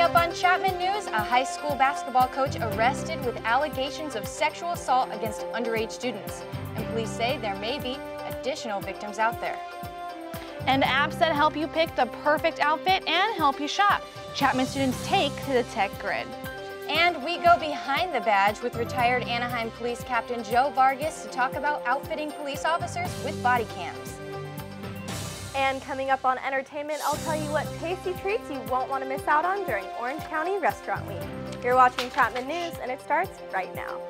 up on Chapman News, a high school basketball coach arrested with allegations of sexual assault against underage students. And police say there may be additional victims out there. And apps that help you pick the perfect outfit and help you shop. Chapman students take to the tech grid. And we go behind the badge with retired Anaheim Police Captain Joe Vargas to talk about outfitting police officers with body cams. And coming up on entertainment, I'll tell you what tasty treats you won't want to miss out on during Orange County Restaurant Week. You're watching Chapman News, and it starts right now.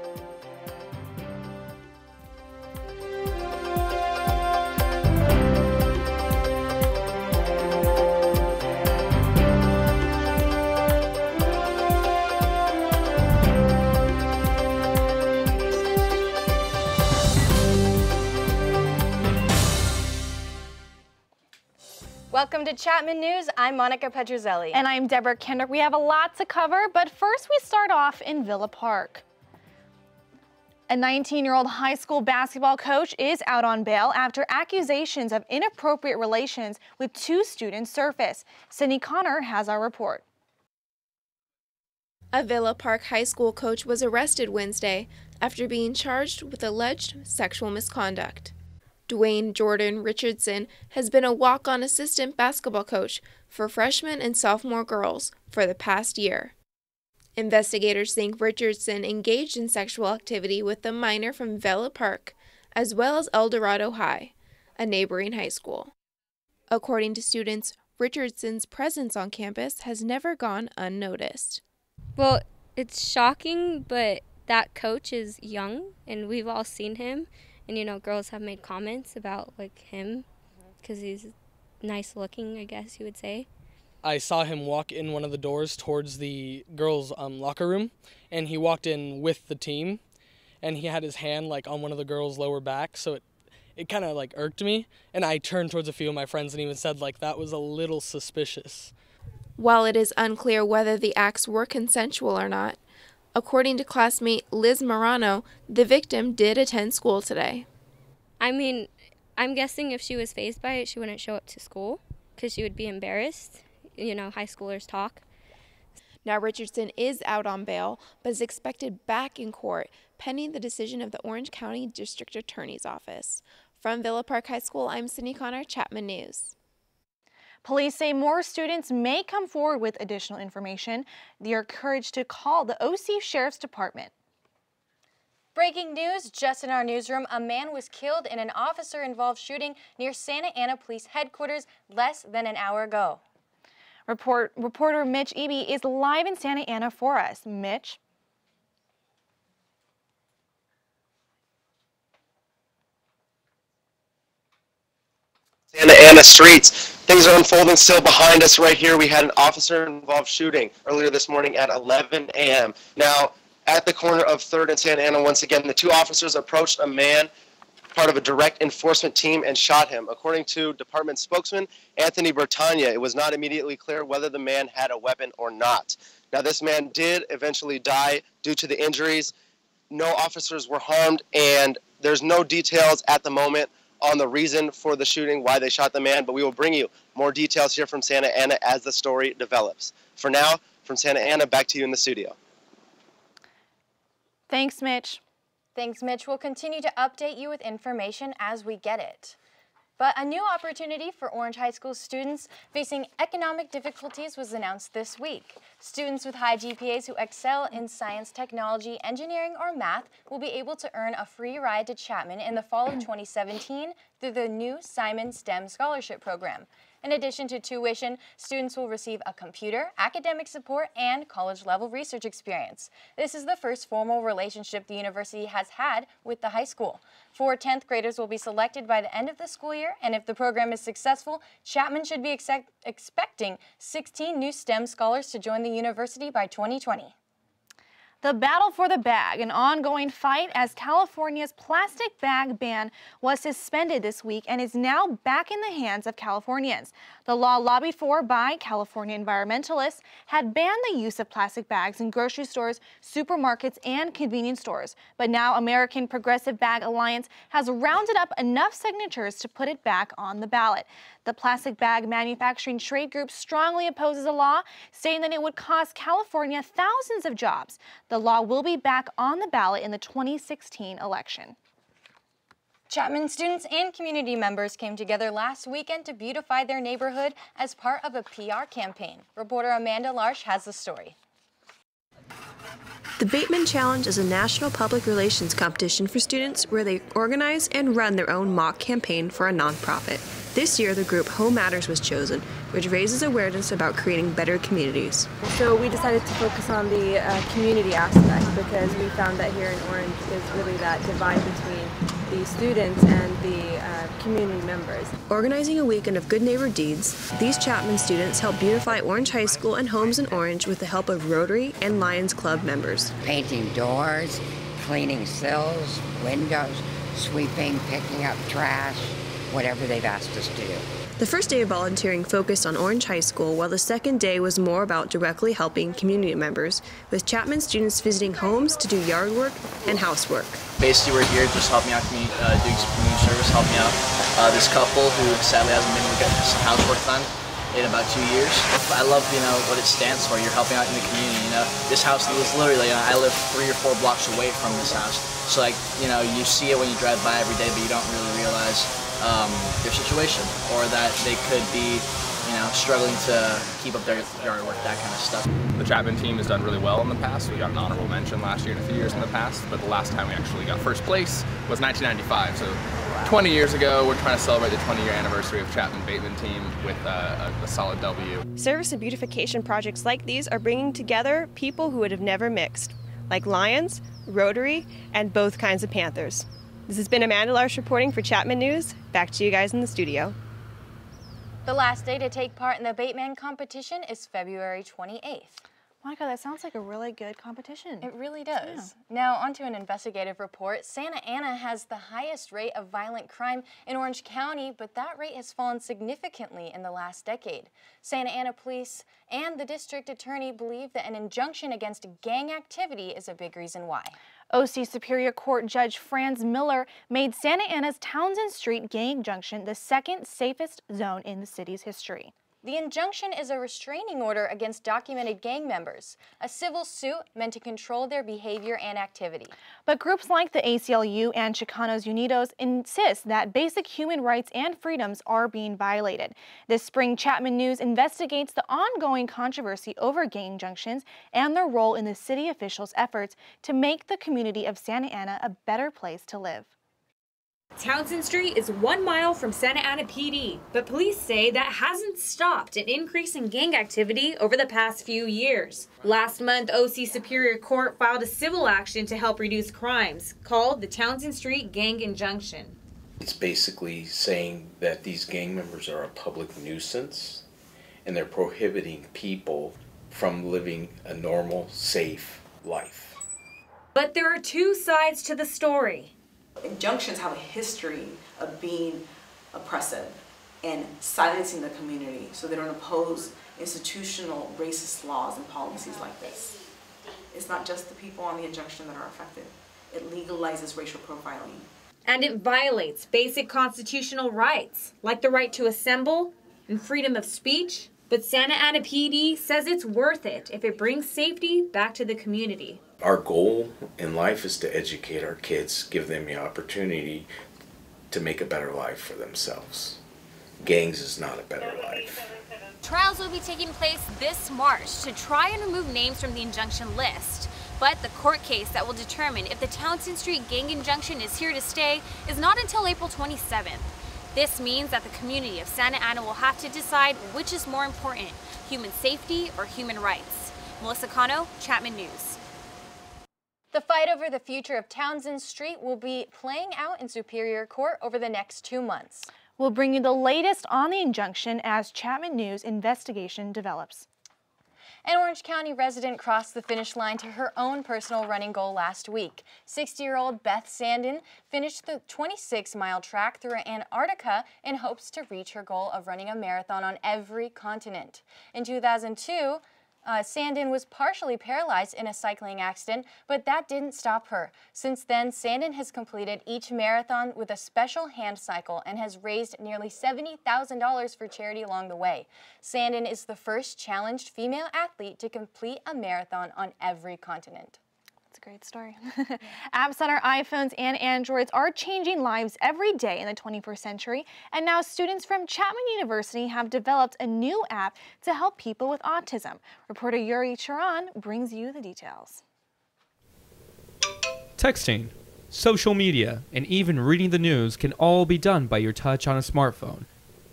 Welcome to Chapman News. I'm Monica Petruzzelli. And I'm Deborah. Kendrick. We have a lot to cover, but first we start off in Villa Park. A 19-year-old high school basketball coach is out on bail after accusations of inappropriate relations with two students surface. Synn Connor has our report. A Villa Park High School coach was arrested Wednesday after being charged with alleged sexual misconduct. Dwayne Jordan Richardson has been a walk-on assistant basketball coach for freshman and sophomore girls for the past year. Investigators think Richardson engaged in sexual activity with a minor from Villa Park, as well as El Dorado High, a neighboring high school. According to students, Richardson's presence on campus has never gone unnoticed. Well, it's shocking, but that coach is young, and we've all seen him. And, you know, girls have made comments about, like, him because he's nice looking, I guess you would say. I saw him walk in one of the doors towards the girls' locker room, and he walked in with the team, and he had his hand, like, on one of the girls' lower back, so it kind of, like, irked me. And I turned towards a few of my friends and even said, like, that was a little suspicious. While it is unclear whether the acts were consensual or not, according to classmate Liz Morano, the victim did attend school today. I mean, I'm guessing if she was fazed by it, she wouldn't show up to school because she would be embarrassed. You know, high schoolers talk. Now Richardson is out on bail, but is expected back in court pending the decision of the Orange County District Attorney's Office. From Villa Park High School, I'm Synn Connor, Chapman News. Police say more students may come forward with additional information. They are encouraged to call the OC Sheriff's Department. Breaking news, just in our newsroom, a man was killed in an officer-involved shooting near Santa Ana Police Headquarters less than an hour ago. Reporter Mitch Eby is live in Santa Ana for us. Mitch? Santa Ana streets. Things are unfolding still behind us right here. We had an officer-involved shooting earlier this morning at 11 a.m. Now, at the corner of 3rd and Santa Ana, once again, the two officers approached a man, part of a direct enforcement team, and shot him. According to department spokesman Anthony Bertagna, it was not immediately clear whether the man had a weapon or not. Now, this man did eventually die due to the injuries. No officers were harmed, and there's no details at the moment on the reason for the shooting, why they shot the man, but we will bring you more details here from Santa Ana as the story develops. For now, from Santa Ana, back to you in the studio. Thanks, Mitch. Thanks, Mitch. We'll continue to update you with information as we get it. But a new opportunity for Orange High School students facing economic difficulties was announced this week. Students with high GPAs who excel in science, technology, engineering, or math will be able to earn a free ride to Chapman in the fall of 2017 through the new Simon STEM Scholarship Program. In addition to tuition, students will receive a computer, academic support, and college-level research experience. This is the first formal relationship the university has had with the high school. 4 10th graders will be selected by the end of the school year, and if the program is successful, Chapman should be expecting 16 new STEM scholars to join the university by 2020. The battle for the bag, an ongoing fight as California's plastic bag ban was suspended this week and is now back in the hands of Californians. The law lobbied for by California environmentalists had banned the use of plastic bags in grocery stores, supermarkets, and convenience stores. But now American Progressive Bag Alliance has rounded up enough signatures to put it back on the ballot. The plastic bag manufacturing trade group strongly opposes the law, saying that it would cost California thousands of jobs. The law will be back on the ballot in the 2016 election. Chapman students and community members came together last weekend to beautify their neighborhood as part of a PR campaign. Reporter Amanda Larsh has the story. The Bateman Challenge is a national public relations competition for students where they organize and run their own mock campaign for a nonprofit. This year, the group Home Matters was chosen, which raises awareness about creating better communities. So we decided to focus on the community aspect because we found that here in Orange is really that divide between the students and the community members. Organizing a weekend of good neighbor deeds, these Chapman students help beautify Orange High School and homes in Orange with the help of Rotary and Lions Club members. Painting doors, cleaning sills, windows, sweeping, picking up trash, whatever they've asked us to do. The first day of volunteering focused on Orange High School, while the second day was more about directly helping community members, with Chapman students visiting homes to do yard work and housework. Basically, we're here just helping out, doing some community service, helping out this couple who sadly hasn't been able to get some housework done in about 2 years. I love, what it stands for. You're helping out in the community. This house is literally, I live 3 or 4 blocks away from this house. So you see it when you drive by every day, but you don't really realize their situation, or that they could be, struggling to keep up their yard work, that kind of stuff. The Chapman team has done really well in the past. We got an honorable mention last year and a few years in the past, but the last time we actually got first place was 1995. So 20 years ago, we're trying to celebrate the 20-year anniversary of Chapman Bateman team with a solid W. Service and beautification projects like these are bringing together people who would have never mixed, like Lions, Rotary, and both kinds of Panthers. This has been Amanda Larsh reporting for Chapman News. Back to you guys in the studio. The last day to take part in the Bateman competition is February 28th. Monica, that sounds like a really good competition. It really does. Yeah. Now, onto an investigative report. Santa Ana has the highest rate of violent crime in Orange County, but that rate has fallen significantly in the last decade. Santa Ana police and the district attorney believe that an injunction against gang activity is a big reason why. OC Superior Court Judge Franz Miller made Santa Ana's Townsend Street gang junction the second safest zone in the city's history. The injunction is a restraining order against documented gang members, a civil suit meant to control their behavior and activity. But groups like the ACLU and Chicanos Unidos insist that basic human rights and freedoms are being violated. This spring, Chapman News investigates the ongoing controversy over gang junctions and their role in the city officials' efforts to make the community of Santa Ana a better place to live. Townsend Street is 1 mile from Santa Ana PD, but police say that hasn't stopped an increase in gang activity over the past few years. Last month, OC Superior Court filed a civil action to help reduce crimes, called the Townsend Street Gang Injunction. It's basically saying that these gang members are a public nuisance, and they're prohibiting people from living a normal, safe life. But there are two sides to the story. Injunctions have a history of being oppressive and silencing the community so they don't oppose institutional racist laws and policies like this. It's not just the people on the injunction that are affected. It legalizes racial profiling. And it violates basic constitutional rights, like the right to assemble and freedom of speech. But Santa Ana PD says it's worth it if it brings safety back to the community. Our goal in life is to educate our kids, give them the opportunity to make a better life for themselves. Gangs is not a better life. Trials will be taking place this March to try and remove names from the injunction list. But the court case that will determine if the Townsend Street gang injunction is here to stay is not until April 27th. This means that the community of Santa Ana will have to decide which is more important, human safety or human rights. Melissa Cano, Chapman News. The fight over the future of Townsend Street will be playing out in Superior Court over the next 2 months. We'll bring you the latest on the injunction as Chapman News investigation develops. An Orange County resident crossed the finish line to her own personal running goal last week. 60-year-old Beth Sandin finished the 26-mile track through Antarctica in hopes to reach her goal of running a marathon on every continent. In 2002, Sandin was partially paralyzed in a cycling accident, but that didn't stop her. Since then, Sandin has completed each marathon with a special hand cycle and has raised nearly $70,000 for charity along the way. Sandin is the first challenged female athlete to complete a marathon on every continent. That's a great story. Apps on our iPhones and Androids are changing lives every day in the 21st century, and now students from Chapman University have developed a new app to help people with autism. Reporter Yuri Charan brings you the details. Texting, social media, and even reading the news can all be done by your touch on a smartphone.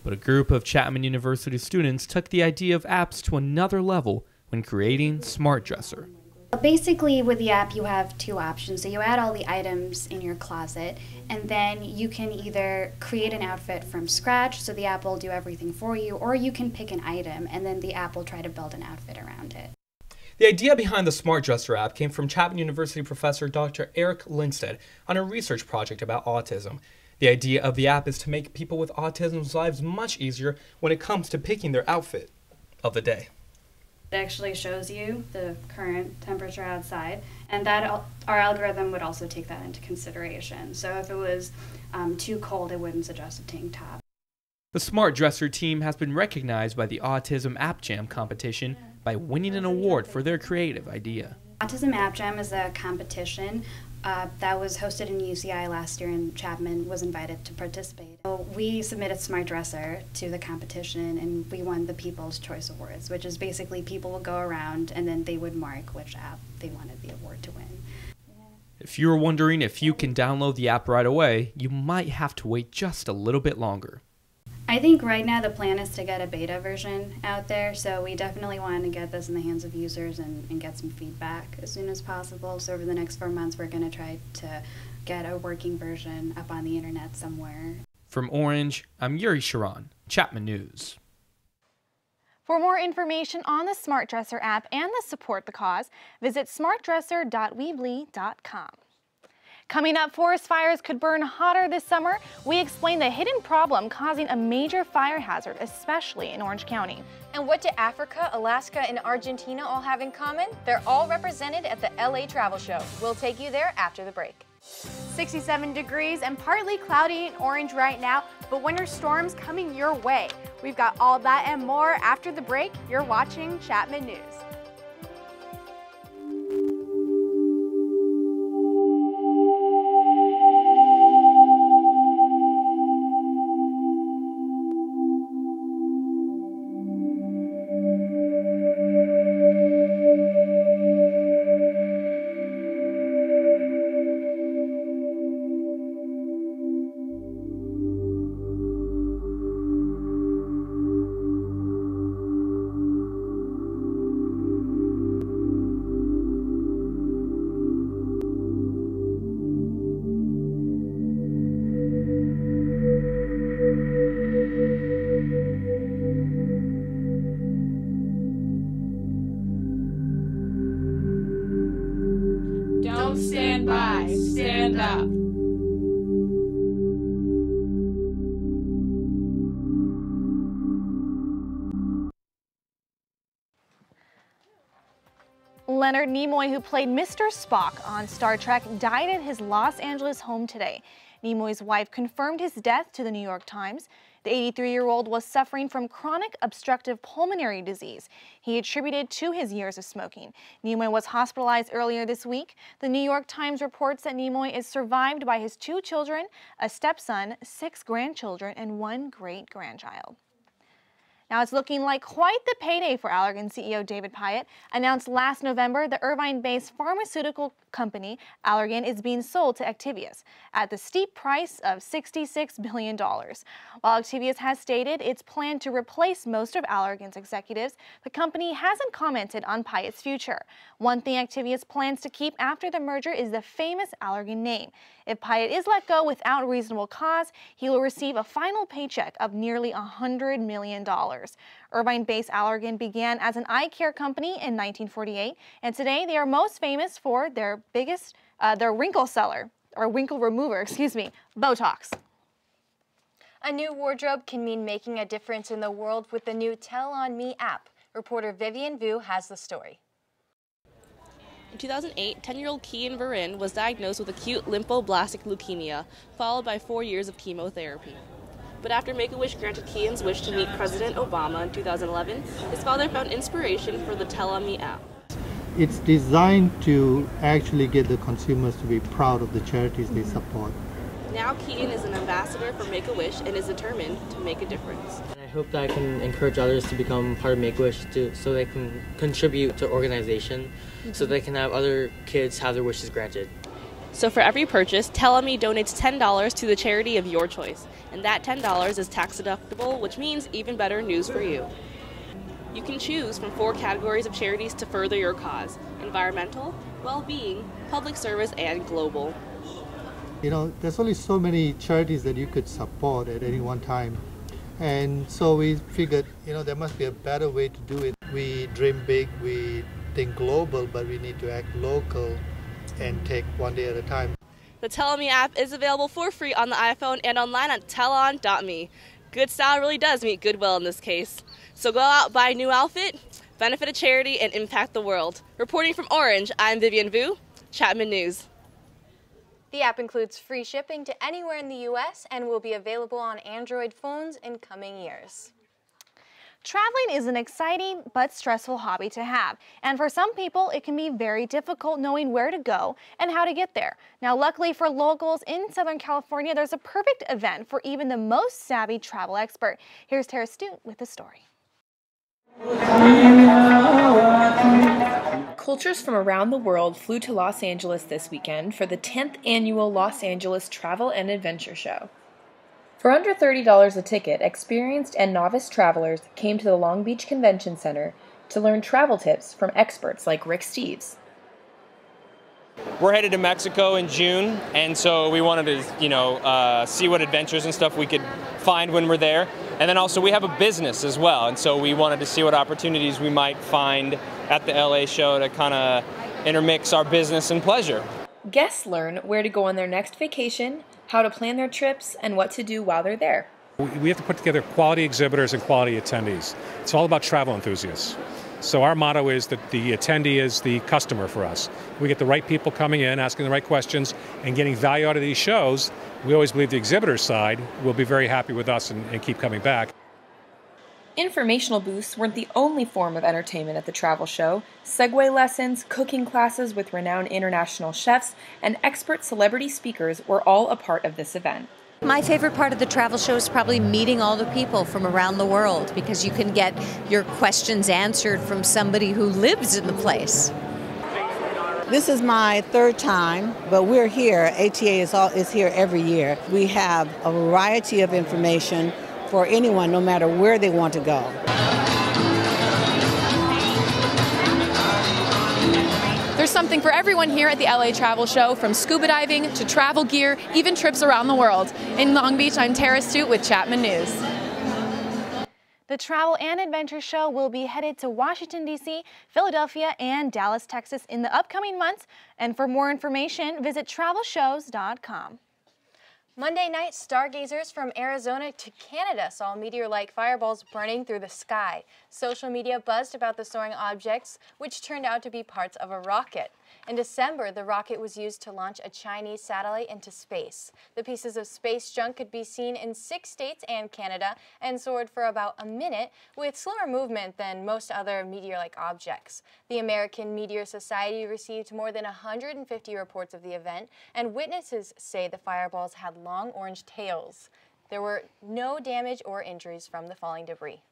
But a group of Chapman University students took the idea of apps to another level when creating Smart Dresser. Basically, with the app, you have two options. So you add all the items in your closet, and then you can either create an outfit from scratch, so the app will do everything for you, or you can pick an item, and then the app will try to build an outfit around it. The idea behind the Smart Dresser app came from Chapman University professor Dr. Eric Lindstedt on a research project about autism. The idea of the app is to make people with autism's lives much easier when it comes to picking their outfit of the day. It actually shows you the current temperature outside, and that our algorithm would also take that into consideration. So if it was too cold, it wouldn't suggest a tank top. The Smart Dresser team has been recognized by the Autism App Jam competition by winning an award for their creative idea. Autism App Jam is a competition that was hosted in UCI last year, and Chapman was invited to participate. So we submitted Smart Dresser to the competition, and we won the People's Choice Awards, which is basically people would go around and then they would mark which app they wanted the award to win. If you're wondering if you can download the app right away, you might have to wait just a little bit longer. I think right now the plan is to get a beta version out there, so we definitely want to get this in the hands of users and get some feedback as soon as possible. So over the next 4 months, we're going to try to get a working version up on the internet somewhere. From Orange, I'm Yuri Sharon, Chapman News. For more information on the Smart Dresser app and the Support the Cause, visit smartdresser.weebly.com. Coming up, forest fires could burn hotter this summer. We explain the hidden problem causing a major fire hazard, especially in Orange County. And what do Africa, Alaska, and Argentina all have in common? They're all represented at the LA Travel Show. We'll take you there after the break. 67 degrees and partly cloudy in Orange right now, but winter storms coming your way. We've got all that and more after the break. You're watching Chapman News. Don't stand by, stand up. Leonard Nimoy, who played Mr. Spock on Star Trek, died at his Los Angeles home today. Nimoy's wife confirmed his death to the New York Times. The 83-year-old was suffering from chronic obstructive pulmonary disease he attributed to his years of smoking. Nimoy was hospitalized earlier this week. The New York Times reports that Nimoy is survived by his 2 children, a stepson, 6 grandchildren, and 1 great-grandchild. Now it's looking like quite the payday for Allergan CEO David Pyatt. Announced last November, the Irvine-based pharmaceutical company Allergan is being sold to Actavius at the steep price of $66 billion. While Actavius has stated its plan to replace most of Allergan's executives, the company hasn't commented on Pyatt's future. One thing Actavius plans to keep after the merger is the famous Allergan name. If Pyatt is let go without reasonable cause, he will receive a final paycheck of nearly $100 million. Irvine-based Allergan began as an eye care company in 1948, and today they are most famous for their wrinkle remover, Botox. A new wardrobe can mean making a difference in the world with the new Tell On Me app. Reporter Vivian Vu has the story. In 2008, 10-year-old Kian Varin was diagnosed with acute lymphoblastic leukemia, followed by 4 years of chemotherapy. But after Make-A-Wish granted Kian's wish to meet President Obama in 2011, his father found inspiration for the Tell On Me app. It's designed to actually get the consumers to be proud of the charities they support. Now Kian is an ambassador for Make-A-Wish and is determined to make a difference. I hope that I can encourage others to become part of Make-A-Wish so they can contribute to organization, so they can have other kids have their wishes granted. So for every purchase, Tell On Me donates $10 to the charity of your choice, and that $10 is tax deductible, which means even better news for you. You can choose from 4 categories of charities to further your cause: environmental, well-being, public service, and global. You know, there's only so many charities that you could support at any one time. And so we figured, you know, there must be a better way to do it. We dream big, we think global, but we need to act local and take one day at a time. The Tell On Me app is available for free on the iPhone and online at tellon.me. Good style really does meet goodwill in this case. So go out, buy a new outfit, benefit a charity, and impact the world. Reporting from Orange, I'm Vivian Vu, Chapman News. The app includes free shipping to anywhere in the U.S. and will be available on Android phones in coming years. Traveling is an exciting but stressful hobby to have, and for some people it can be very difficult knowing where to go and how to get there. Now luckily for locals in Southern California, there's a perfect event for even the most savvy travel expert. Here's Tara Stute with the story. Cultures from around the world flew to Los Angeles this weekend for the 10th annual Los Angeles Travel and Adventure Show. For under $30 a ticket, experienced and novice travelers came to the Long Beach Convention Center to learn travel tips from experts like Rick Steves. We're headed to Mexico in June, and so we wanted to, see what adventures and stuff we could find when we're there. And then also we have a business as well, and so we wanted to see what opportunities we might find at the LA show to kind of intermix our business and pleasure. Guests learn where to go on their next vacation, how to plan their trips, and what to do while they're there. We have to put together quality exhibitors and quality attendees. It's all about travel enthusiasts. So our motto is that the attendee is the customer for us. We get the right people coming in, asking the right questions, and getting value out of these shows. We always believe the exhibitor side will be very happy with us and keep coming back. Informational booths weren't the only form of entertainment at the travel show. Segway lessons, cooking classes with renowned international chefs, and expert celebrity speakers were all a part of this event. My favorite part of the travel show is probably meeting all the people from around the world, because you can get your questions answered from somebody who lives in the place. This is my 3rd time, but we're here. ATA is here every year. We have a variety of information for anyone, no matter where they want to go. There's something for everyone here at the LA Travel Show, from scuba diving to travel gear, even trips around the world. In Long Beach, I'm Tara Stute with Chapman News. The Travel and Adventure Show will be headed to Washington, D.C., Philadelphia, and Dallas, Texas in the upcoming months. And for more information, visit travelshows.com. Monday night, stargazers from Arizona to Canada saw meteor-like fireballs burning through the sky. Social media buzzed about the soaring objects, which turned out to be parts of a rocket. In December, the rocket was used to launch a Chinese satellite into space. The pieces of space junk could be seen in 6 states and Canada and soared for about a minute, with slower movement than most other meteor-like objects. The American Meteor Society received more than 150 reports of the event, and witnesses say the fireballs had long orange tails. There were no damage or injuries from the falling debris.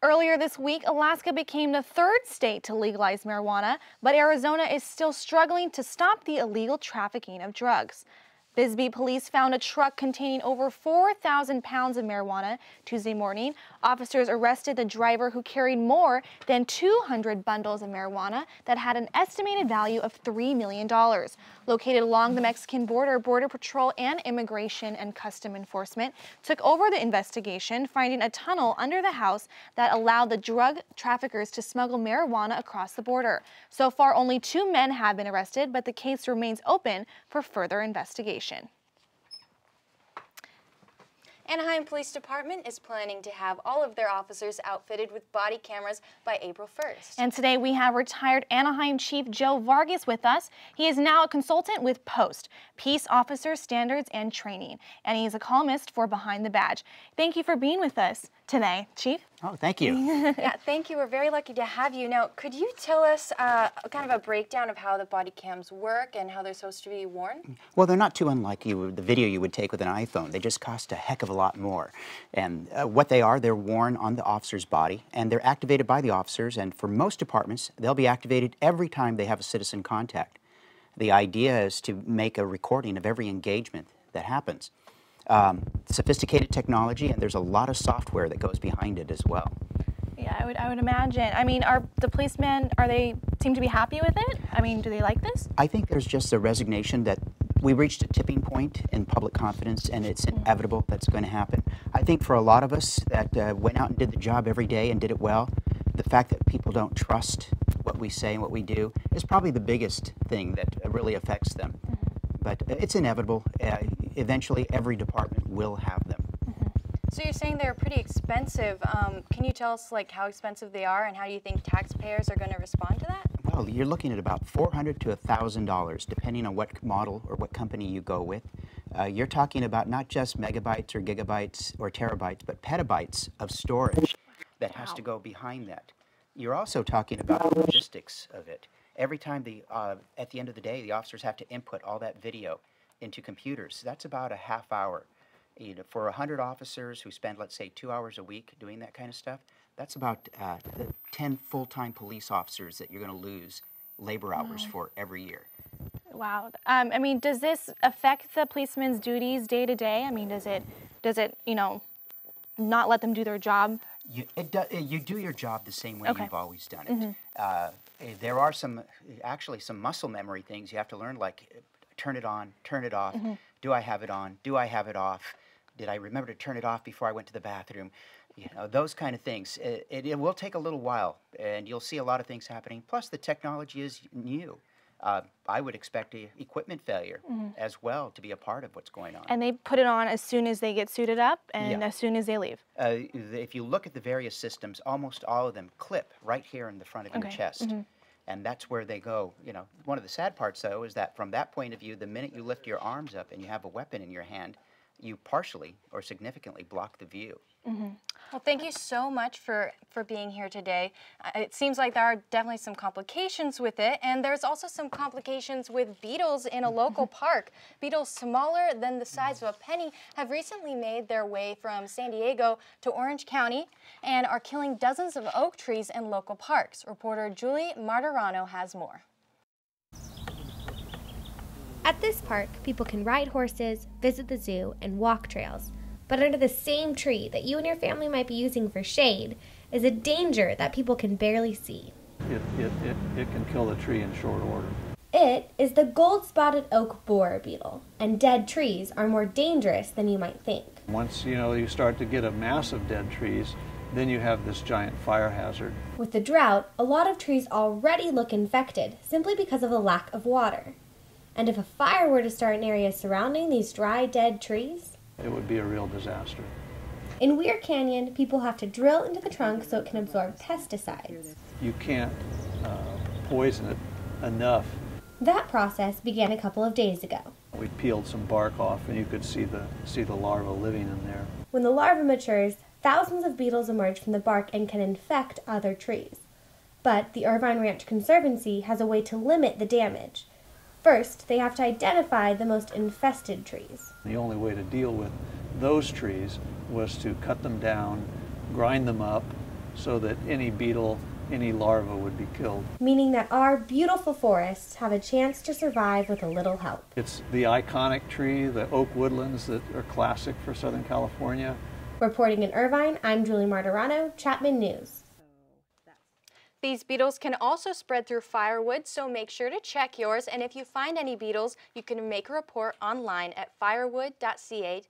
Earlier this week, Alaska became the 3rd state to legalize marijuana, but Arizona is still struggling to stop the illegal trafficking of drugs. Bisbee police found a truck containing over 4,000 pounds of marijuana Tuesday morning. Officers arrested the driver who carried more than 200 bundles of marijuana that had an estimated value of $3 million. Located along the Mexican border, Border Patrol and Immigration and Custom Enforcement took over the investigation, finding a tunnel under the house that allowed the drug traffickers to smuggle marijuana across the border. So far, only 2 men have been arrested, but the case remains open for further investigation. Anaheim Police Department is planning to have all of their officers outfitted with body cameras by April 1st. And today we have retired Anaheim Chief Joe Vargas with us. He is now a consultant with POST, Peace Officer Standards and Training, and he is a columnist for Behind the Badge. Thank you for being with us today, Chief. Oh, thank you. Yeah, thank you. We're very lucky to have you. Now, could you tell us kind of a breakdown of how the body cams work and how they're supposed to be worn? Well, they're not too unlike the video you would take with an iPhone. They just cost a heck of a lot more. And what they are, they're worn on the officer's body, and they're activated by the officers, and for most departments, they'll be activated every time they have a citizen contact. The idea is to make a recording of every engagement that happens. Sophisticated technology, and there's a lot of software that goes behind it as well. Yeah, I would imagine. I mean, are the policemen, seem to be happy with it? I mean, do they like this? I think there's just a resignation that we reached a tipping point in public confidence, and it's inevitable that's going to happen. I think for a lot of us that went out and did the job every day and did it well, the fact that people don't trust what we say and what we do is probably the biggest thing that really affects them. But it's inevitable. Eventually, every department will have them. So you're saying they're pretty expensive. Can you tell us how expensive they are, and how do you think taxpayers are going to respond to that? Well, you're looking at about $400 to $1,000, depending on what model or what company you go with. You're talking about not just megabytes or gigabytes or terabytes, but petabytes of storage that has to go behind that. You're also talking about the logistics of it. Every time at the end of the day, the officers have to input all that video into computers. That's about a half hour. For 100 officers who spend, let's say, 2 hours a week doing that kind of stuff, that's about 10 full-time police officers that you're going to lose labor hours for every year. Wow. I mean, does this affect the policemen's duties day to day? I mean, does it, not let them do their job? You do your job the same way you've always done it. There are actually some muscle memory things you have to learn, like turn it on, turn it off. Do I have it on? Do I have it off? Did I remember to turn it off before I went to the bathroom? Those kind of things. It will take a little while, and you'll see a lot of things happening. Plus, the technology is new. I would expect equipment failure as well to be a part of what's going on. And they put it on as soon as they get suited up and as soon as they leave. If you look at the various systems, almost all of them clip right here in the front of your chest. And that's where they go. One of the sad parts, though, is that from that point of view, the minute you lift your arms up and you have a weapon in your hand, you partially or significantly block the view. Well, thank you so much for being here today. It seems like there are definitely some complications with it, and there's also some complications with beetles in a local park. Beetles smaller than the size of a penny have recently made their way from San Diego to Orange County and are killing dozens of oak trees in local parks. Reporter Julie Martirano has more. At this park, people can ride horses, visit the zoo, and walk trails. But under the same tree that you and your family might be using for shade is a danger that people can barely see. It can kill the tree in short order. It is the gold-spotted oak borer beetle, and dead trees are more dangerous than you might think. Once you start to get a mass of dead trees, then you have this giant fire hazard. With the drought, a lot of trees already look infected simply because of the lack of water. And if a fire were to start in areas surrounding these dry, dead trees, it would be a real disaster. In Weir Canyon, people have to drill into the trunk so it can absorb pesticides. You can't poison it enough. That process began a couple of days ago. We peeled some bark off, and you could see the larva living in there. When the larva matures, thousands of beetles emerge from the bark and can infect other trees. But the Irvine Ranch Conservancy has a way to limit the damage. First, they have to identify the most infested trees. The only way to deal with those trees was to cut them down, grind them up, so that any beetle any larva would be killed. Meaning that our beautiful forests have a chance to survive with a little help. It's the iconic tree, the oak woodlands that are classic for Southern California. Reporting in Irvine, I'm Julie Martirano, Chapman News. These beetles can also spread through firewood, so make sure to check yours. And if you find any beetles, you can make a report online at firewood.ca.gov.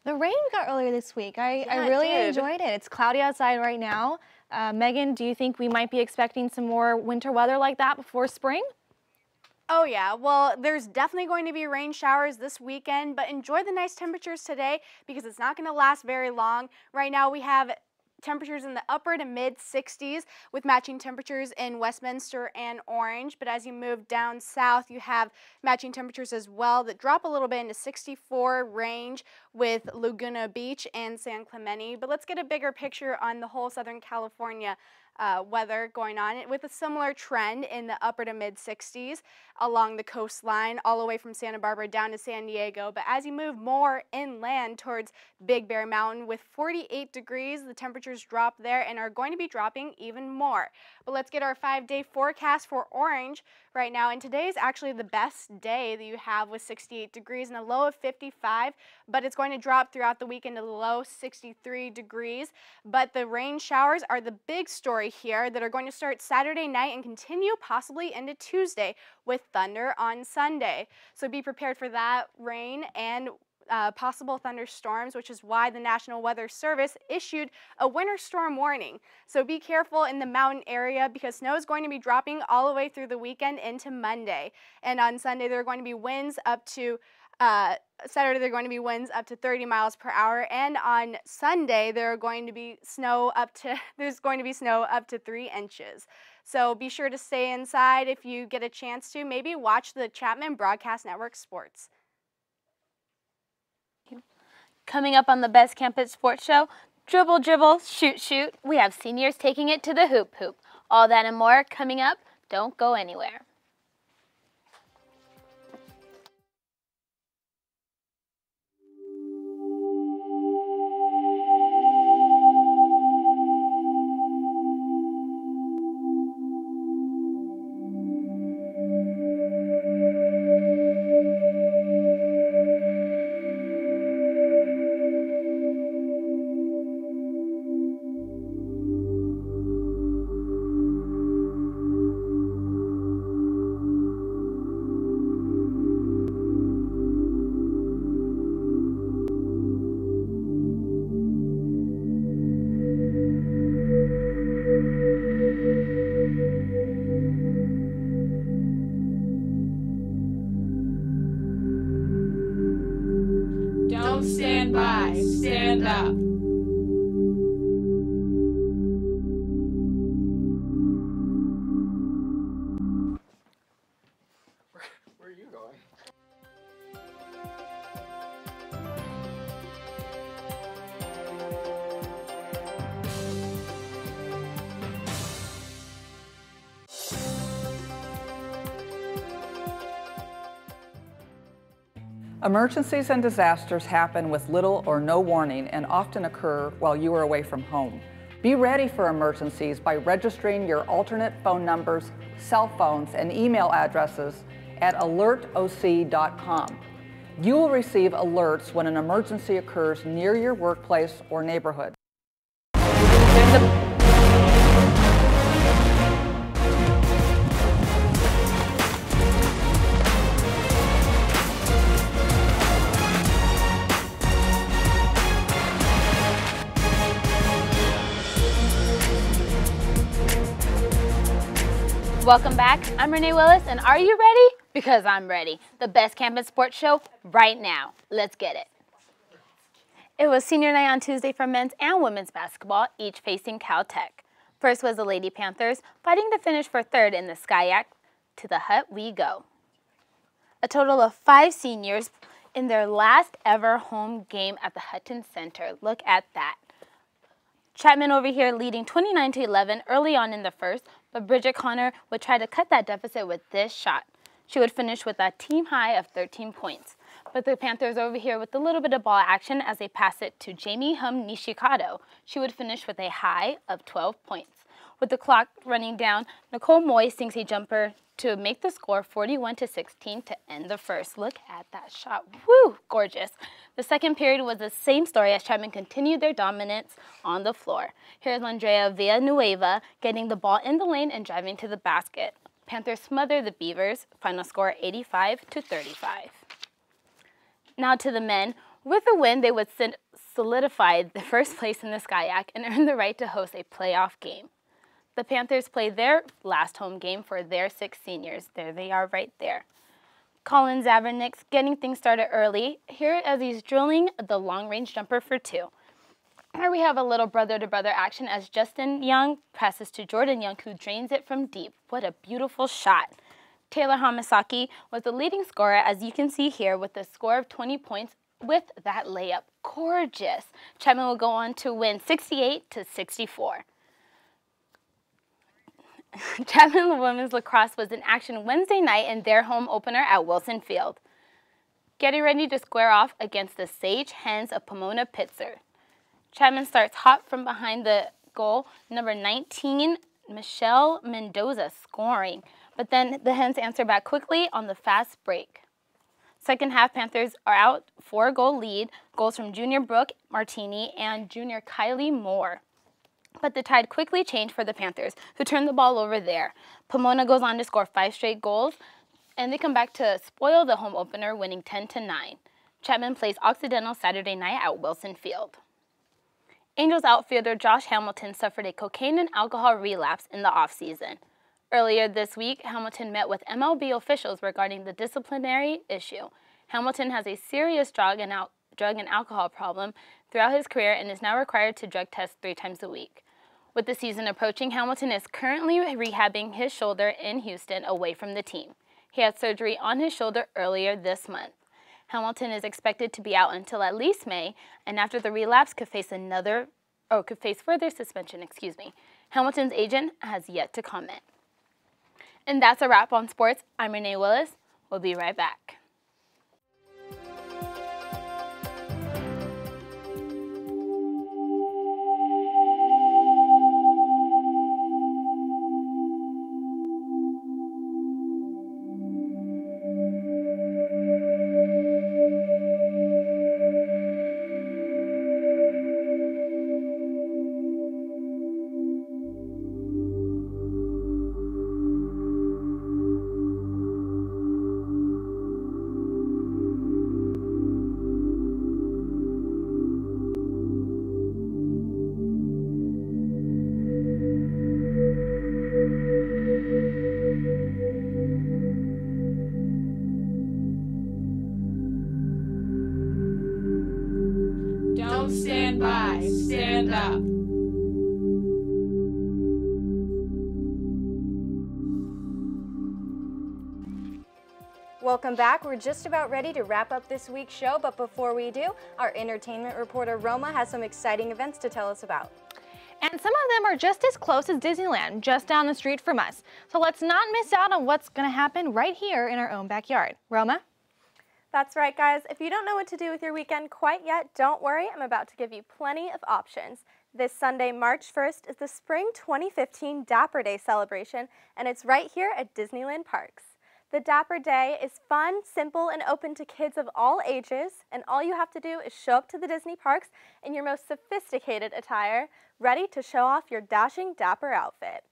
The rain we got earlier this week, I really enjoyed it. It's cloudy outside right now. Megan, do you think we might be expecting some more winter weather like that before spring? Oh yeah, well, there's definitely going to be rain showers this weekend, but enjoy the nice temperatures today because it's not going to last very long. Right now we have temperatures in the upper to mid 60s with matching temperatures in Westminster and Orange, but as you move down south you have matching temperatures as well that drop a little bit into 64 range with Laguna Beach and San Clemente. But let's get a bigger picture on the whole Southern California weather going on with a similar trend in the upper to mid 60s along the coastline all the way from Santa Barbara down to San Diego. But as you move more inland towards Big Bear Mountain with 48 degrees, the temperatures drop there and are going to be dropping even more. But let's get our 5-day forecast for Orange right now. And today is actually the best day that you have with 68 degrees and a low of 55, but it's going to drop throughout the weekend to the low 63 degrees. But the rain showers are the big story here that are going to start Saturday night and continue possibly into Tuesday with thunder on Sunday. So be prepared for that rain and possible thunderstorms, which is why the National Weather Service issued a winter storm warning. So be careful in the mountain area because snow is going to be dropping all the way through the weekend into Monday. And on Sunday, there are going to be winds up to Saturday, there are going to be winds up to 30 miles per hour, and on Sunday, there's going to be snow up to 3 inches. So be sure to stay inside if you get a chance to. Maybe watch the Chapman Broadcast Network Sports. Coming up on the Best Campus Sports Show, dribble, dribble, shoot, shoot. We have seniors taking it to the hoop, hoop. All that and more coming up. Don't go anywhere. Don't stand by, stand up. Where are you going? Emergencies and disasters happen with little or no warning and often occur while you are away from home. Be ready for emergencies by registering your alternate phone numbers, cell phones, and email addresses at alertoc.com. You will receive alerts when an emergency occurs near your workplace or neighborhood. Welcome back. I'm Renee Willis, and are you ready? Because I'm ready. The Best Campus Sports Show right now. Let's get it. It was senior night on Tuesday for men's and women's basketball, each facing Caltech. First was the Lady Panthers, fighting to finish for third in the Skyak. To the hut we go. A total of 5 seniors in their last ever home game at the Hutton Center. Look at that. Chapman over here leading 29-11 early on in the first, but Bridget Connor would try to cut that deficit with this shot. She would finish with a team high of 13 points. With the Panthers over here with a little bit of ball action as they pass it to Jamie Hum Nishikado. She would finish with a high of 12 points. With the clock running down, Nicole Moy sinks a jumper to make the score 41-16 to end the first. Look at that shot. Woo, gorgeous. The second period was the same story as Chapman continued their dominance on the floor. Here's Andrea Villanueva getting the ball in the lane and driving to the basket. Panthers smother the Beavers. Final score 85-35. Now to the men. With a win, they would solidify the first place in the Skyak and earn the right to host a playoff game. The Panthers play their last home game for their 6 seniors. There they are right there. Colin Zavernick's getting things started early. Here as he's drilling the long-range jumper for 2. Here we have a little brother-to-brother action as Justin Young passes to Jordan Young, who drains it from deep. What a beautiful shot. Taylor Hamasaki was the leading scorer, as you can see here, with a score of 20 points with that layup. Gorgeous. Chapman will go on to win 68-64. Chapman Women's Lacrosse was in action Wednesday night in their home opener at Wilson Field, getting ready to square off against the Sage Hens of Pomona Pitzer. Chapman starts hot from behind the goal, number 19, Michelle Mendoza scoring, but then the Hens answer back quickly on the fast break. Second half, Panthers are out 4-goal lead, goals from Junior Brooke Martini and Junior Kylie Moore. But the tide quickly changed for the Panthers, who turned the ball over there. Pomona goes on to score 5 straight goals, and they come back to spoil the home opener, winning 10-9. Chapman plays Occidental Saturday night at Wilson Field. Angels outfielder Josh Hamilton suffered a cocaine and alcohol relapse in the offseason. Earlier this week, Hamilton met with MLB officials regarding the disciplinary issue. Hamilton has a serious drug and alcohol problem throughout his career and is now required to drug test 3 times a week. With the season approaching, Hamilton is currently rehabbing his shoulder in Houston away from the team. He had surgery on his shoulder earlier this month. Hamilton is expected to be out until at least May, and after the relapse could face further suspension, Hamilton's agent has yet to comment. And that's a wrap on sports. I'm Renee Willis. We'll be right back. Don't stand by, stand up. Welcome back. We're just about ready to wrap up this week's show, but before we do, our entertainment reporter Roma has some exciting events to tell us about. And some of them are just as close as Disneyland, just down the street from us. So let's not miss out on what's going to happen right here in our own backyard. Roma? That's right, guys. If you don't know what to do with your weekend quite yet, don't worry. I'm about to give you plenty of options. This Sunday, March 1st, is the Spring 2015 Dapper Day celebration, and it's right here at Disneyland Parks. The Dapper Day is fun, simple, and open to kids of all ages, and all you have to do is show up to the Disney parks in your most sophisticated attire, ready to show off your dashing dapper outfit.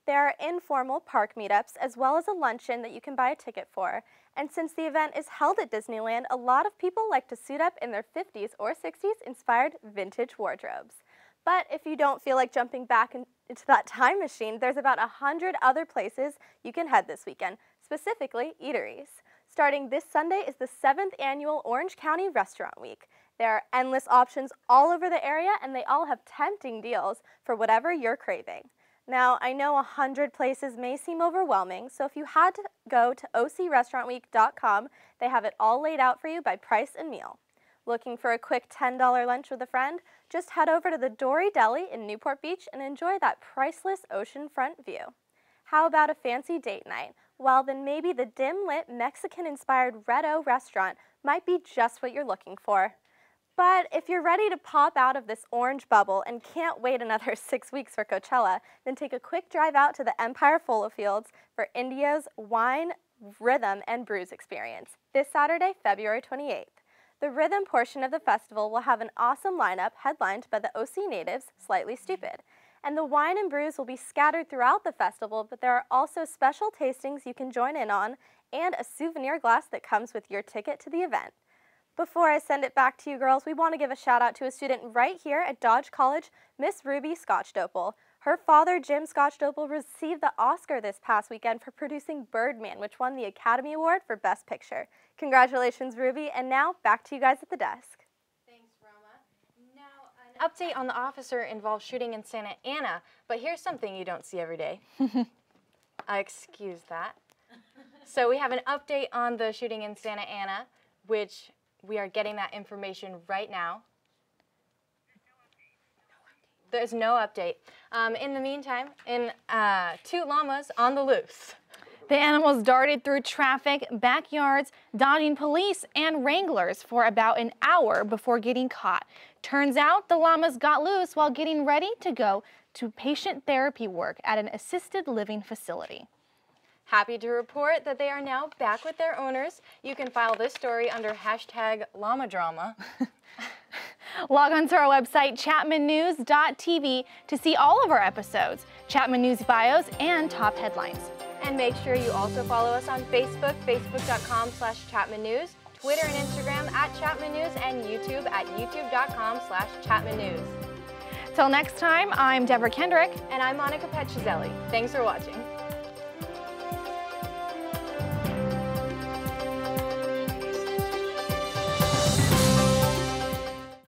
There are informal park meetups as well as a luncheon that you can buy a ticket for, and since the event is held at Disneyland, a lot of people like to suit up in their 50s or 60s inspired vintage wardrobes. But if you don't feel like jumping back into that time machine, there's about 100 other places you can head this weekend, specifically eateries. Starting this Sunday is the 7th annual Orange County Restaurant Week. There are endless options all over the area, and they all have tempting deals for whatever you're craving. Now, I know 100 places may seem overwhelming, so if you had to go to ocrestaurantweek.com, they have it all laid out for you by price and meal. Looking for a quick $10 lunch with a friend? Just head over to the Dory Deli in Newport Beach and enjoy that priceless oceanfront view. How about a fancy date night? Well, then maybe the dim-lit Mexican-inspired Red-O restaurant might be just what you're looking for. But if you're ready to pop out of this orange bubble and can't wait another 6 weeks for Coachella, then take a quick drive out to the Empire Polo Fields for India's Wine, Rhythm, and Brews experience this Saturday, February 28th. The rhythm portion of the festival will have an awesome lineup headlined by the OC natives, Slightly Stupid. And the wine and brews will be scattered throughout the festival, but there are also special tastings you can join in on and a souvenir glass that comes with your ticket to the event. Before I send it back to you girls, we want to give a shout out to a student right here at Dodge College, Miss Ruby Scotchdopel. Her father, Jim Scotchdopel, received the Oscar this past weekend for producing Birdman, which won the Academy Award for Best Picture. Congratulations, Ruby, and now back to you guys at the desk. Thanks, Roma. Now, an update on the officer involved shooting in Santa Ana, but here's something you don't see every day. Excuse that. So we have an update on the shooting in Santa Ana, which we are getting that information right now. There's no update. In the meantime, two llamas on the loose. The animals darted through traffic, backyards, dodging police and wranglers for about an hour before getting caught. Turns out the llamas got loose while getting ready to go to patient therapy work at an assisted living facility. Happy to report that they are now back with their owners. You can file this story under #LlamaDrama. Log on to our website, chapmannews.tv, to see all of our episodes, Chapman News bios, and top headlines. And make sure you also follow us on Facebook, facebook.com/ChapmanNews, Twitter and Instagram @ChapmanNews, and YouTube at youtube.com/ChapmanNews. Till next time, I'm Deborah Kendrick. And I'm Monica Petruzzelli. Thanks for watching.